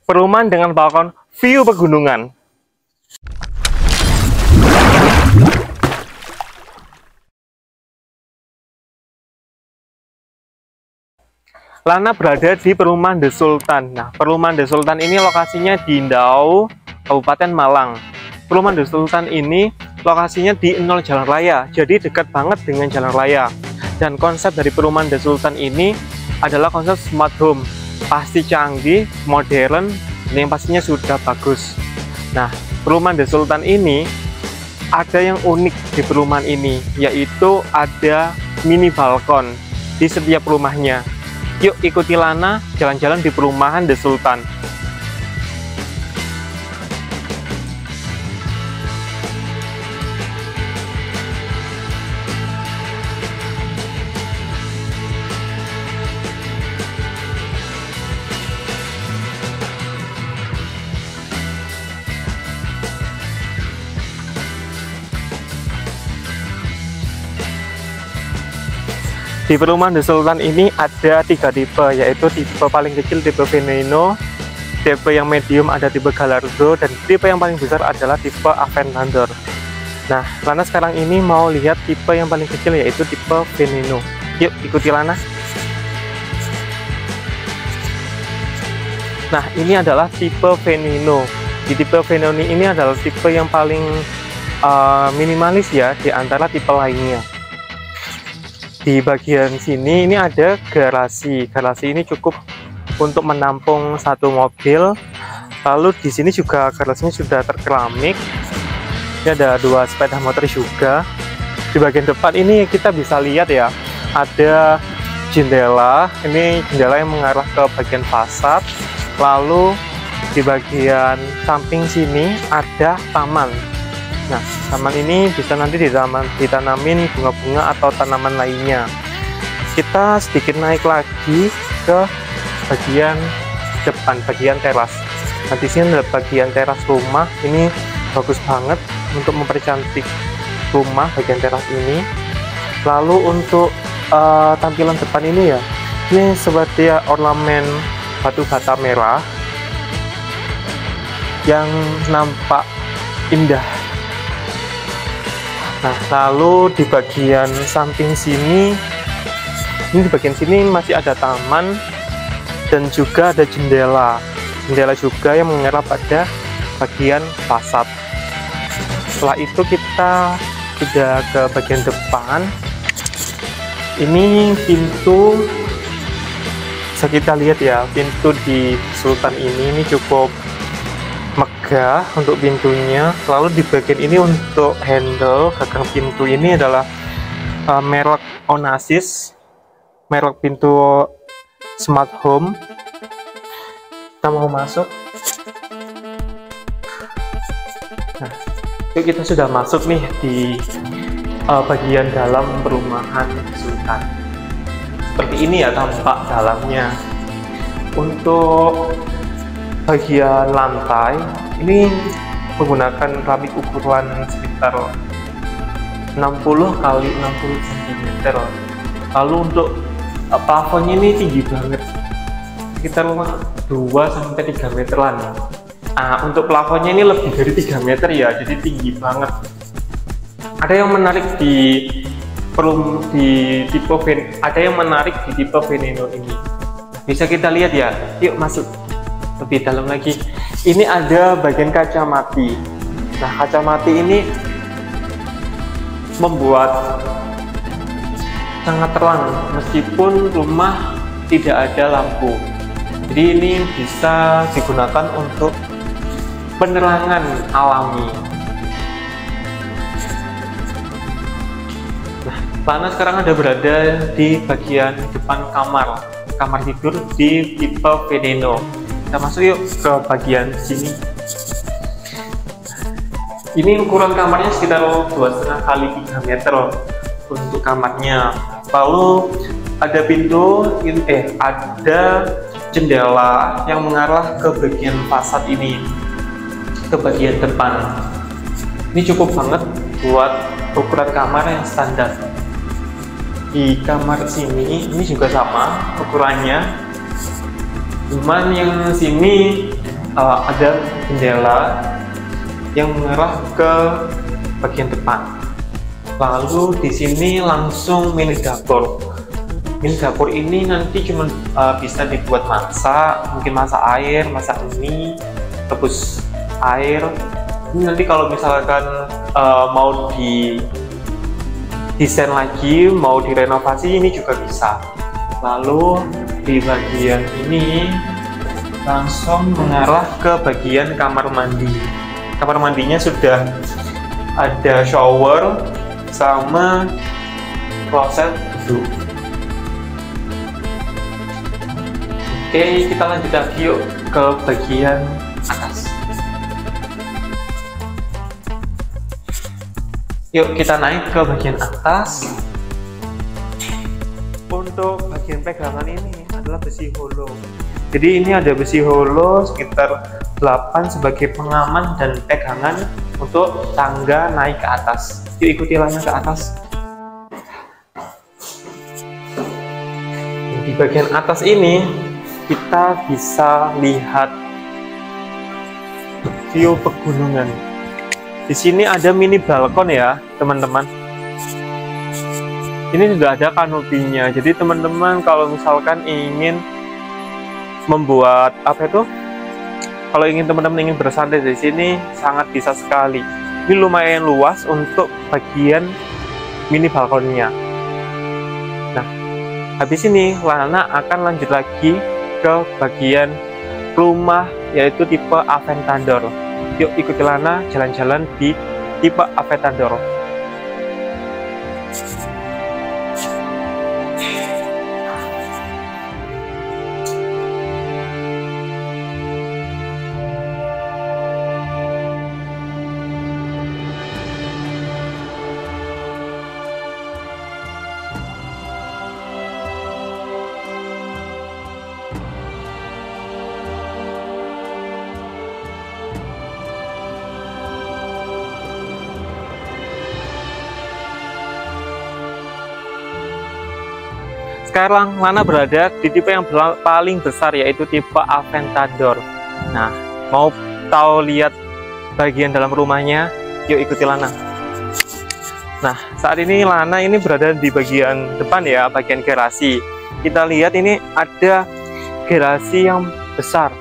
perumahan dengan balkon view pegunungan. Lana berada di perumahan The Sultan. Nah, perumahan The Sultan ini lokasinya di Ndau, Kabupaten Malang. Perumahan The Sultan ini lokasinya di 0 jalan raya, jadi dekat banget dengan jalan raya. Dan konsep dari perumahan The Sultan ini adalah konsep smart home, pasti canggih, modern, dan yang pastinya sudah bagus. Nah, perumahan The Sultan ini ada yang unik di perumahan ini, yaitu ada mini balkon di setiap rumahnya. Yuk ikuti Lana jalan-jalan di perumahan The Sultan. Di perumahan The Sultan ini ada 3 tipe, yaitu tipe paling kecil tipe Veneno, tipe yang medium ada tipe Gallardo, dan tipe yang paling besar adalah tipe Aventador. Nah, Lana sekarang ini mau lihat tipe yang paling kecil, yaitu tipe Veneno. Yuk ikuti Lana. Nah, ini adalah tipe Veneno. Di tipe Veneno ini adalah tipe yang paling minimalis ya di antara tipe lainnya. Di bagian sini ini ada garasi. Garasi ini cukup untuk menampung 1 mobil. Lalu di sini juga garasinya sudah terkeramik. Ini ada 2 sepeda motor juga. Di bagian depan ini kita bisa lihat ya, ada jendela. Ini jendela yang mengarah ke bagian fasad. Lalu di bagian samping sini ada taman. Nah, taman ini bisa nanti ditanamin bunga-bunga atau tanaman lainnya. Kita sedikit naik lagi ke bagian depan, bagian teras. Nah, di sini ada bagian teras rumah. Ini bagus banget untuk mempercantik rumah bagian teras ini. Lalu untuk tampilan depan ini ya, ini seperti ornamen batu bata merah yang nampak indah. Nah, lalu di bagian samping sini, ini di bagian sini masih ada taman dan juga ada jendela. Jendela juga yang mengarah pada bagian fasad. Setelah itu kita sudah ke bagian depan. Ini pintu, bisa kita lihat ya, pintu di Sultan ini cukup megah untuk pintunya. Lalu di bagian ini untuk handle gagang pintu ini adalah merek Onasis, merek pintu smart home. Kita mau masuk. Nah, yuk, kita sudah masuk nih di bagian dalam perumahan Sultan. Seperti ini ya tampak dalamnya. Untuk bagian lantai ini menggunakan keramik ukuran sekitar 60 kali 60 cm. Lalu untuk plafonnya ini tinggi banget, sekitar 2-3 meteran. Nah, untuk plafonnya ini lebih dari 3 meter ya, jadi tinggi banget. Ada yang menarik di tipe Veneno ini. Bisa kita lihat ya. Yuk masuk lebih dalam lagi. Ini ada bagian kaca mati. Nah, kaca mati ini membuat sangat terang meskipun rumah tidak ada lampu. Jadi ini bisa digunakan untuk penerangan alami. Nah, Lana sekarang ada berada di bagian depan kamar tidur di tipe Veneno. Kita masuk yuk ke bagian sini. Ini ukuran kamarnya sekitar 2,5 kali 3 meter untuk kamarnya. Lalu ada ada jendela yang mengarah ke bagian fasad ini, ke bagian depan. Ini cukup banget buat ukuran kamar yang standar. Di kamar sini ini juga sama ukurannya. Cuman yang sini ada jendela yang mengarah ke bagian depan. Lalu di sini langsung mini dapur. Mini dapur ini nanti cuma bisa dibuat masak, mungkin masak air, masak mie, rebus air. Ini nanti kalau misalkan mau di desain lagi, mau direnovasi, ini juga bisa. Lalu di bagian ini langsung mengarah ke bagian kamar mandi. Kamar mandinya sudah ada shower sama kloset duduk. Oke, kita lanjut lagi yuk ke bagian atas. Yuk kita naik ke bagian atas. Untuk bagian pegangan ini adalah besi holo. Jadi ini ada besi holo sekitar 8 sebagai pengaman dan pegangan untuk tangga naik ke atas. Yuk ikuti Lana ke atas. Di bagian atas ini kita bisa lihat view pegunungan. Di sini ada mini balkon ya, teman-teman. Ini sudah ada kanopinya. Jadi teman-teman kalau misalkan ingin membuat apa itu? Kalau ingin teman-teman ingin bersantai di sini, sangat bisa sekali. Ini lumayan luas untuk bagian mini balkonnya. Nah, habis ini Lana akan lanjut lagi ke bagian rumah yaitu tipe Aventador. Yuk ikuti Lana jalan-jalan di tipe Aventador. Sekarang Lana berada di tipe yang paling besar yaitu tipe Aventador. Nah, mau tahu lihat bagian dalam rumahnya? Yuk ikuti Lana. Nah, saat ini Lana ini berada di bagian depan ya, bagian garasi. Kita lihat ini ada garasi yang besar.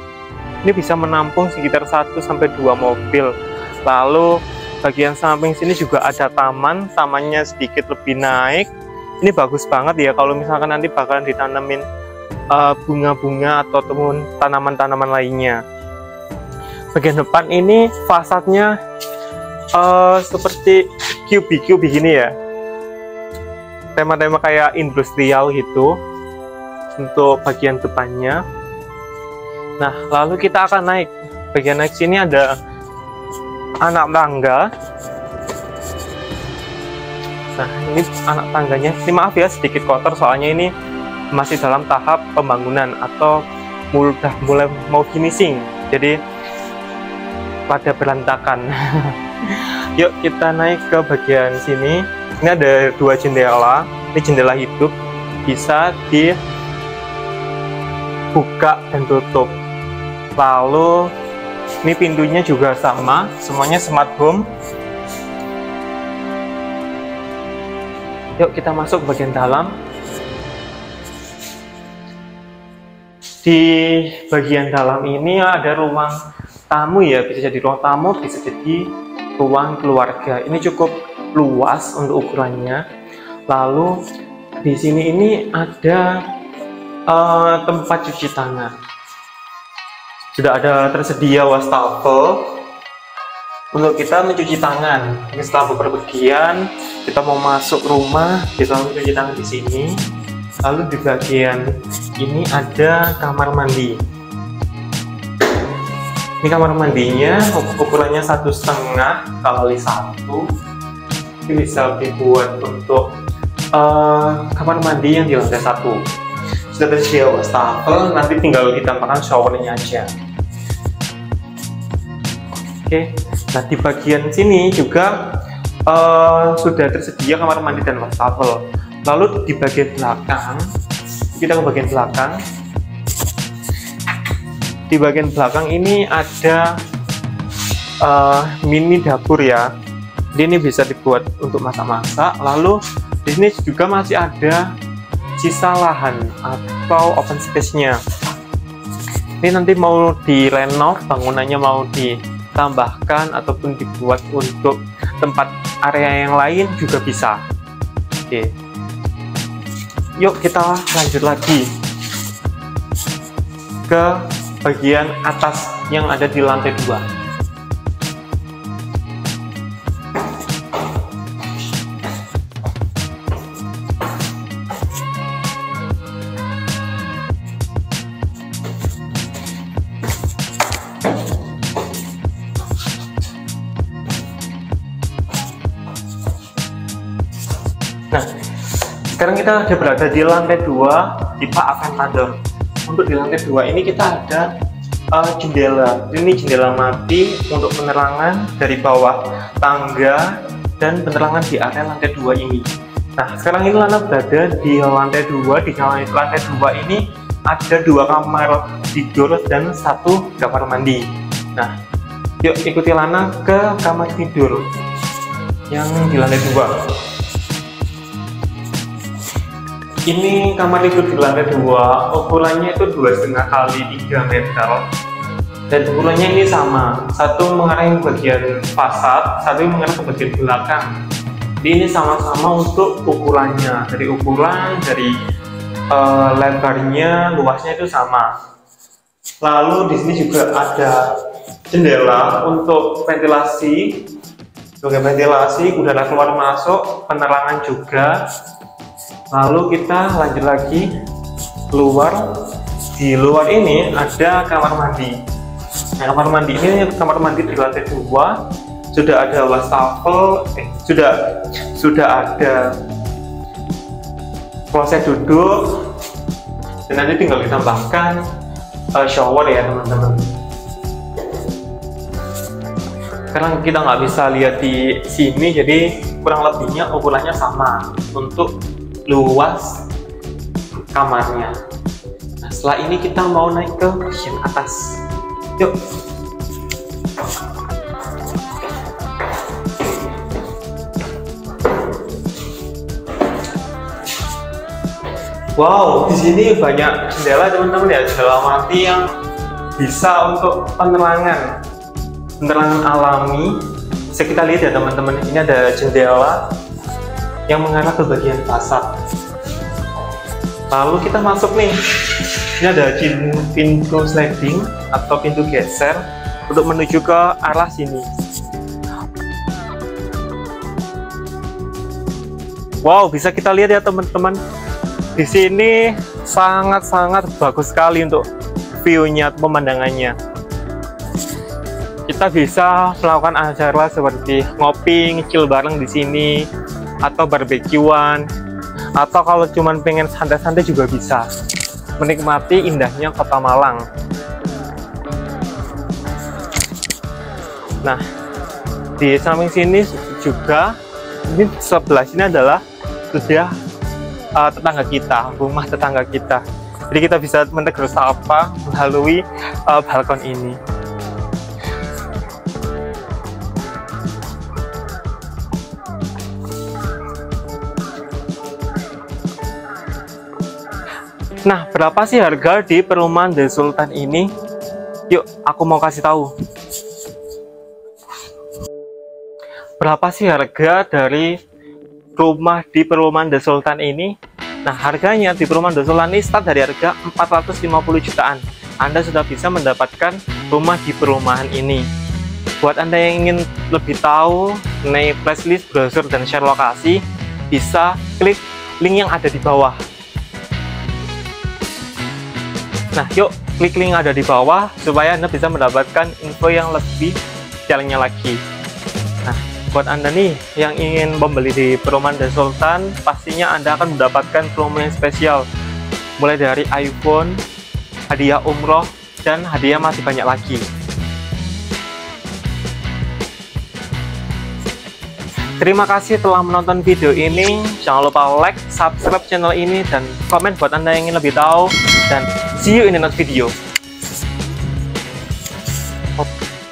Ini bisa menampung sekitar 1-2 mobil. Lalu bagian samping sini juga ada taman, tamannya sedikit lebih naik. Ini bagus banget ya kalau misalkan nanti bakalan ditanamin bunga-bunga atau tanaman-tanaman lainnya. Bagian depan ini fasadnya seperti cubi-cubi gini ya, tema-tema kayak industrial gitu untuk bagian depannya. Nah, lalu kita akan naik. Bagian naik sini ada anak tangga. Nah, ini anak tangganya. Ini maaf ya sedikit kotor soalnya ini masih dalam tahap pembangunan atau mulai mau finishing. Jadi pada berantakan. Yuk kita naik ke bagian sini. Ini ada 2 jendela. Ini jendela hidup, bisa dibuka dan tutup. Lalu ini pintunya juga sama, semuanya smart home. Yuk kita masuk ke bagian dalam. Di bagian dalam ini ada ruang tamu ya, bisa jadi ruang tamu, bisa jadi ruang keluarga. Ini cukup luas untuk ukurannya. Lalu di sini ini ada tempat cuci tangan. Sudah ada tersedia wastafel untuk kita mencuci tangan. Ini setelah bepergian, kita mau masuk rumah, kita mencuci tangan di sini. Lalu di bagian ini ada kamar mandi. Ini kamar mandinya, ukurannya 1,5 x 1. Ini bisa dibuat untuk kamar mandi yang di lantai 1. Sudah tersedia wastafel, nanti tinggal ditambahkan showernya aja. Oke, nah di bagian sini juga sudah tersedia kamar mandi dan wastafel. Lalu di bagian belakang, kita ke bagian belakang. Di Di bagian belakang ini ada mini dapur ya. Jadi ini bisa dibuat untuk masak-masak. Lalu di sini juga masih ada sisa lahan atau open space-nya. Ini nanti mau direnov, bangunannya mau ditambahkan ataupun dibuat untuk tempat area yang lain juga bisa. Oke, yuk kita lanjut lagi ke bagian atas yang ada di lantai 2. Nah, sekarang kita sudah berada di lantai 2 di Pak Aventador. Untuk di lantai 2 ini kita ada jendela. Ini jendela mati untuk penerangan dari bawah tangga dan penerangan di area lantai 2 ini. Nah, sekarang ini Lana berada di lantai 2. Di lantai 2 ini ada 2 kamar tidur dan 1 kamar mandi. Nah, yuk ikuti Lana ke kamar tidur yang di lantai 2. Ini kamar tidur di lantai 2, ukurannya itu 2,5 kali 3 meter, dan ukurannya ini sama, satu mengarah ke bagian fasad, satu mengarah ke bagian belakang. Jadi ini sama-sama untuk ukurannya, dari ukuran, dari lebarnya, luasnya itu sama. Lalu di sini juga ada jendela untuk ventilasi, sebagai ventilasi udara keluar masuk, penerangan juga. Lalu kita lanjut lagi keluar. Di luar ini ada kamar mandi. Nah, kamar mandi ini kamar mandi di lantai 2 sudah ada wastafel, sudah ada kloset duduk, dan nanti tinggal ditambahkan shower ya teman-teman. Sekarang kita nggak bisa lihat di sini, jadi kurang lebihnya ukurannya sama untuk luas kamarnya. Nah, setelah ini kita mau naik ke bagian atas. Yuk. Wow, di sini banyak jendela teman-teman ya, jendela mati yang bisa untuk penerangan alami. Bisa kita lihat ya teman-teman, ini ada jendela yang mengarah ke bagian fasad. Lalu kita masuk nih, ini ada pintu sliding atau pintu geser untuk menuju ke arah sini. Wow, bisa kita lihat ya teman-teman, di sini sangat-sangat bagus sekali untuk view-nya, pemandangannya. Kita bisa melakukan acara seperti ngopi, ngecil bareng di sini, atau barbekyuan, atau kalau cuman pengen santai-santai juga bisa menikmati indahnya kota Malang. Nah, di samping sini juga, ini sebelah sini adalah sudah tetangga kita, rumah tetangga kita. Jadi kita bisa menegur sapa melalui balkon ini. Nah, berapa sih harga di perumahan The Sultan ini? Yuk, aku mau kasih tahu. Berapa sih harga dari rumah di perumahan The Sultan ini? Nah, harganya di perumahan The Sultan ini start dari harga 450 jutaan. Anda sudah bisa mendapatkan rumah di perumahan ini. Buat Anda yang ingin lebih tahu mengenai price list, browser, dan share lokasi, bisa klik link yang ada di bawah. Nah, yuk klik link ada di bawah supaya Anda bisa mendapatkan info yang lebih detailnya lagi. Nah, buat Anda nih yang ingin membeli di perumahan The Sultan, pastinya Anda akan mendapatkan promo yang spesial, mulai dari iPhone, hadiah umroh, dan hadiah masih banyak lagi. Terima kasih telah menonton video ini. Jangan lupa like, subscribe channel ini, dan komen buat Anda yang ingin lebih tahu. Dan see you in the next video. Oh.